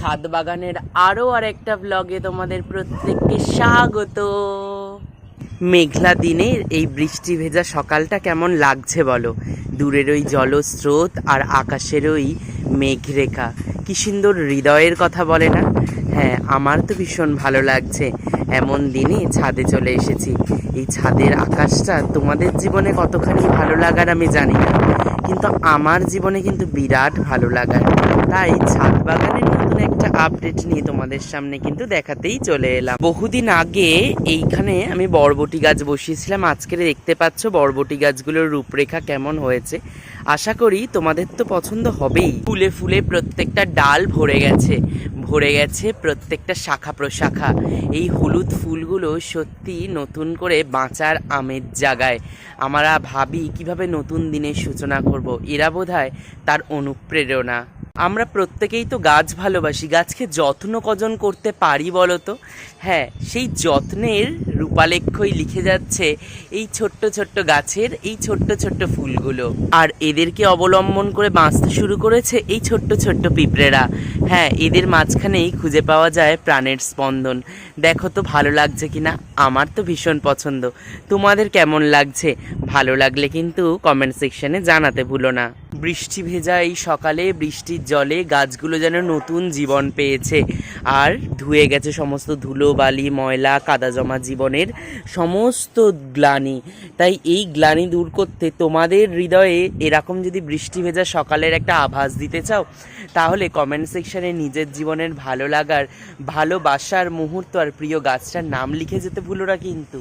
ছাদ বাগানের আরও আরেকটা ব্লগে তোমাদের প্রত্যেককে স্বাগত। মেঘলা দিনের এই বৃষ্টি ভেজা সকালটা কেমন লাগছে বলো? দূরের ওই জলস্রোত আর আকাশের ওই মেঘরেখা কি সুন্দর হৃদয়ের কথা বলে না? হ্যাঁ, আমার তো ভীষণ ভালো লাগছে। এমন দিনে ছাদে চলে এসেছি। এই ছাদের আকাশটা তোমাদের জীবনে কতখানি ভালো লাগার আমি জানি না, কিন্তু আমার জীবনে কিন্তু বিরাট ভালো লাগার। তাই ছাদ বাগানের নতুন একটা আপডেট নিয়ে তোমাদের সামনে কিন্তু দেখাতেই চলে এলাম। বহুদিন আগে এইখানে আমি বরবটি গাছ বসিয়েছিলাম। আজকে দেখতে পাচ্ছ বরবটি গাছগুলোর রূপরেখা কেমন হয়েছে। আশা করি তোমাদের তো পছন্দ হবেই। ফুলে ফুলে প্রত্যেকটা ডাল ভরে গেছে প্রত্যেকটা শাখা প্রশাখা। এই হলুদ ফুলগুলো সত্যি নতুন করে বাঁচার আমেজ জাগায়। আমরা ভাবি কিভাবে নতুন দিনের সূচনা করব। এরা বোধহয় তার অনুপ্রেরণা। আমরা প্রত্যেকেই তো গাছ ভালোবাসি। গাছকে যত্ন কজন করতে পারি বলো তো? হ্যাঁ, সেই যত্নের রূপালেখ্যই লিখে যাচ্ছে এই ছোট্ট ছোট্ট গাছের এই ছোট্ট ছোট্ট ফুলগুলো। আর এদেরকে অবলম্বন করে বাঁচতে শুরু করেছে এই ছোট্ট ছোট্ট পিঁপড়েরা। হ্যাঁ, এদের মাঝখানেই খুঁজে পাওয়া যায় প্রাণের স্পন্দন। দেখো তো ভালো লাগছে কিনা? আমার তো ভীষণ পছন্দ। তোমাদের কেমন লাগছে? ভালো লাগলে কিন্তু কমেন্ট সেকশনে জানাতে ভুলো না। বৃষ্টি ভেজা এই সকালে বৃষ্টির জলে গাছগুলো যেন নতুন জীবন পেয়েছে আর ধুয়ে গেছে সমস্ত ধুলো বালি ময়লা কাদা জমা জীবনের সমস্ত গ্লানি। তাই এই গ্লানি দূর করতে তোমাদের হৃদয়ে এরকম যদি বৃষ্টি ভেজা সকালের একটা আভাস দিতে চাও, তাহলে কমেন্ট সেকশনে নিজের জীবনের ভালো লাগার ভালোবাসার মুহূর্ত আর প্রিয় গাছটার নাম লিখে যেতে ভুলো না কিন্তু।